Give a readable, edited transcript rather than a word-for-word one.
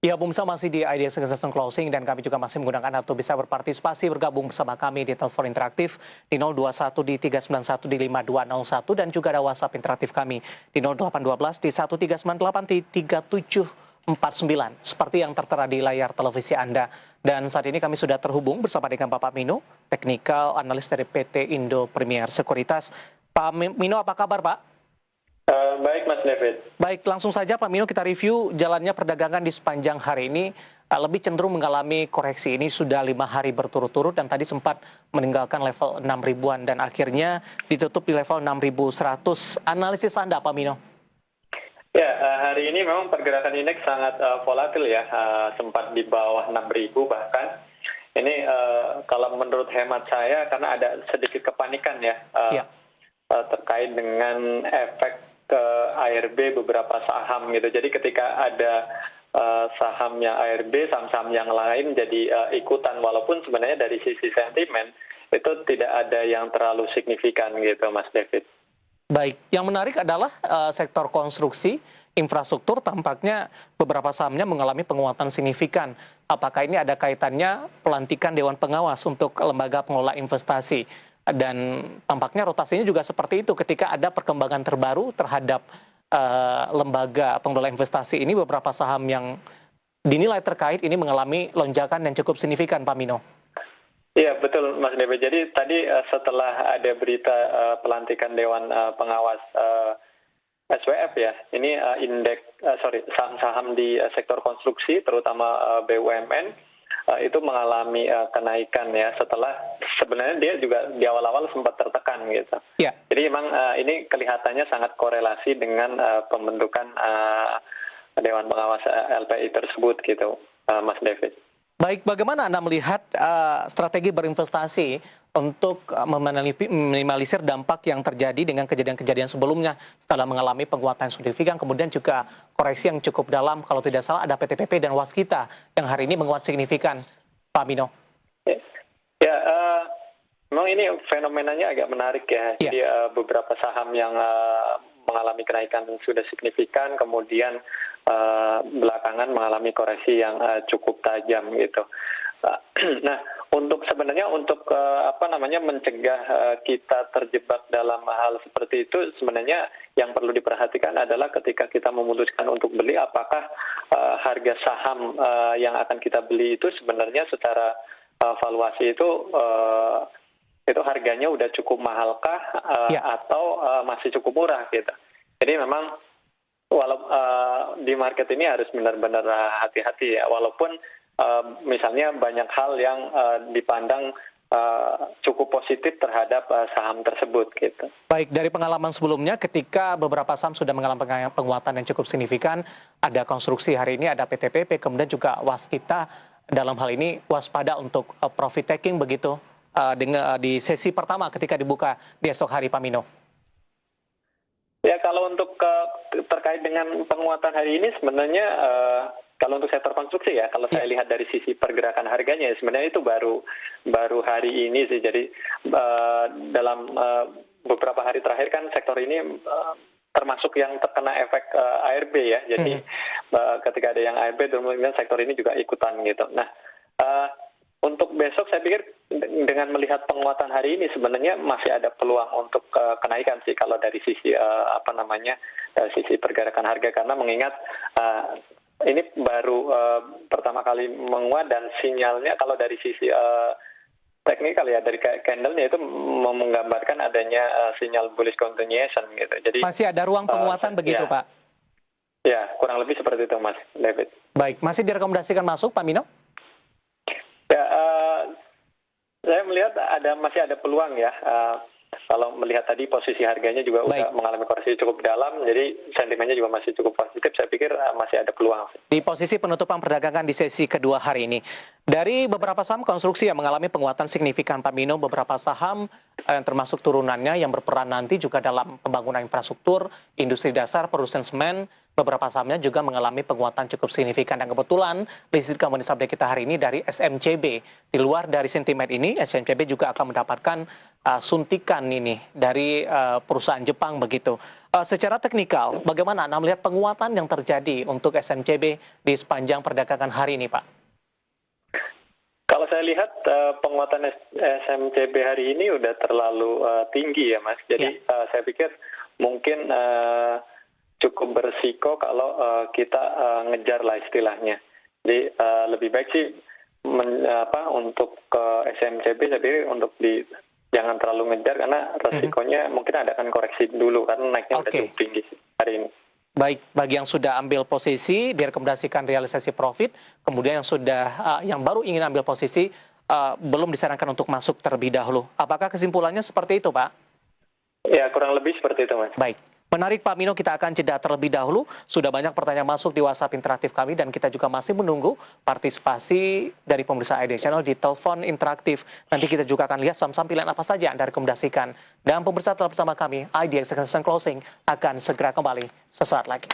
Ya, pemirsa masih di Idea Succession Closing dan kami juga masih menggunakan atau bisa berpartisipasi bergabung bersama kami di telepon interaktif di 021 di 391 di 5201 dan juga ada WhatsApp interaktif kami di 0812 di 1398 di 3749 seperti yang tertera di layar televisi Anda. Dan saat ini kami sudah terhubung bersama dengan Bapak Mino, Technical Analyst dari PT Indo Premier Sekuritas. Pak Mino, apa kabar Pak? Baik Mas David. Baik, langsung saja Pak Mino kita review jalannya perdagangan di sepanjang hari ini. Lebih cenderung mengalami koreksi ini sudah 5 hari berturut-turut dan tadi sempat meninggalkan level 6 ribuan dan akhirnya ditutup di level 6.100. Analisis Anda Pak Mino? Ya, hari ini memang pergerakan indeks sangat volatil ya, sempat di bawah 6.000 bahkan. Ini kalau menurut hemat saya karena ada sedikit kepanikan ya, terkait dengan efek ke ARB beberapa saham gitu. Jadi ketika ada sahamnya ARB, saham-saham yang lain jadi ikutan, walaupun sebenarnya dari sisi sentimen itu tidak ada yang terlalu signifikan gitu Mas David. Baik, yang menarik adalah sektor konstruksi, infrastruktur tampaknya beberapa sahamnya mengalami penguatan signifikan. Apakah ini ada kaitannya pelantikan Dewan Pengawas untuk lembaga pengelola investasi? Dan tampaknya rotasinya juga seperti itu ketika ada perkembangan terbaru terhadap lembaga pengelola investasi ini, beberapa saham yang dinilai terkait ini mengalami lonjakan yang cukup signifikan, Pak Mino. Iya betul Mas Dewi. Jadi tadi setelah ada berita pelantikan Dewan Pengawas SWF ya, ini saham-saham di sektor konstruksi terutama BUMN itu mengalami kenaikan ya, setelah sebenarnya dia juga di awal-awal sempat tertekan gitu. Yeah. Jadi memang ini kelihatannya sangat korelasi dengan pembentukan Dewan Pengawas LPI tersebut gitu, Mas David. Baik, bagaimana Anda melihat strategi berinvestasi untuk meminimalisir dampak yang terjadi dengan kejadian-kejadian sebelumnya setelah mengalami penguatan signifikan, kemudian juga koreksi yang cukup dalam, kalau tidak salah ada PTPP dan Waskita yang hari ini menguat signifikan, Pak Mino? Ya, memang ini fenomenanya agak menarik ya. Jadi beberapa saham yang mengalami kenaikan sudah signifikan, kemudian belakangan mengalami koreksi yang cukup tajam gitu. Nah, sebenarnya untuk mencegah kita terjebak dalam hal seperti itu, sebenarnya yang perlu diperhatikan adalah ketika kita memutuskan untuk beli, apakah harga saham yang akan kita beli itu sebenarnya secara valuasi itu harganya udah cukup mahalkah atau masih cukup murah gitu. Jadi memang di market ini harus benar-benar hati-hati ya, walaupun misalnya banyak hal yang dipandang cukup positif terhadap saham tersebut gitu. Baik, dari pengalaman sebelumnya ketika beberapa saham sudah mengalami penguatan yang cukup signifikan, ada konstruksi hari ini, ada PTPP, kemudian juga Waskita, dalam hal ini waspada untuk profit taking begitu di sesi pertama ketika dibuka di esok hari, Pak Mino. Ya, kalau untuk terkait dengan penguatan hari ini sebenarnya kalau untuk sektor konstruksi ya, kalau saya lihat dari sisi pergerakan harganya, sebenarnya itu baru hari ini sih. Jadi dalam beberapa hari terakhir kan sektor ini termasuk yang terkena efek ARB ya. Jadi ketika ada yang ARB, kemudian sektor ini juga ikutan gitu. Nah, untuk besok saya pikir dengan melihat penguatan hari ini sebenarnya masih ada peluang untuk kenaikan sih kalau dari sisi sisi pergerakan harga, karena mengingat ini baru pertama kali menguat dan sinyalnya kalau dari sisi teknikal ya, dari candle-nya itu menggambarkan adanya sinyal bullish continuation gitu. Jadi masih ada ruang penguatan begitu, Pak? Ya, kurang lebih seperti itu, Mas David. Baik, masih direkomendasikan masuk, Pak Mino? Ya, saya melihat masih ada peluang ya. Kalau melihat tadi posisi harganya juga udah mengalami koreksi cukup dalam, jadi sentimennya juga masih cukup positif. Saya pikir masih ada peluang. Di posisi penutupan perdagangan di sesi kedua hari ini, dari beberapa saham konstruksi yang mengalami penguatan signifikan, Pak Mino, beberapa saham yang termasuk turunannya yang berperan nanti juga dalam pembangunan infrastruktur, industri dasar, produsen semen, beberapa sahamnya juga mengalami penguatan cukup signifikan. Dan kebetulan list Commodities Update kita hari ini dari SMCB. Di luar dari sentimen ini, SMCB juga akan mendapatkan suntikan ini dari perusahaan Jepang begitu. Secara teknikal, bagaimana Anda melihat penguatan yang terjadi untuk SMCB di sepanjang perdagangan hari ini, Pak? Kalau saya lihat penguatan SMCB hari ini udah terlalu tinggi ya, Mas. Jadi saya pikir mungkin cukup berisiko kalau kita ngejar lah istilahnya. Jadi lebih baik sih untuk SMCB saya pikir untuk jangan terlalu ngejar karena resikonya mungkin ada kan koreksi dulu karena naiknya udah cukup tinggi hari ini. Baik, bagi yang sudah ambil posisi direkomendasikan realisasi profit, kemudian yang baru ingin ambil posisi belum disarankan untuk masuk terlebih dahulu. Apakah kesimpulannya seperti itu, Pak? Ya, kurang lebih seperti itu, Mas. Baik. Menarik Pak Mino, kita akan jeda terlebih dahulu. Sudah banyak pertanyaan masuk di WhatsApp interaktif kami dan kita juga masih menunggu partisipasi dari pemirsa ID Channel di telepon interaktif. Nanti kita juga akan lihat saham-saham pilihan apa saja yang Anda rekomendasikan. Dan pemirsa tetap bersama kami, ID Execution Closing akan segera kembali sesaat lagi.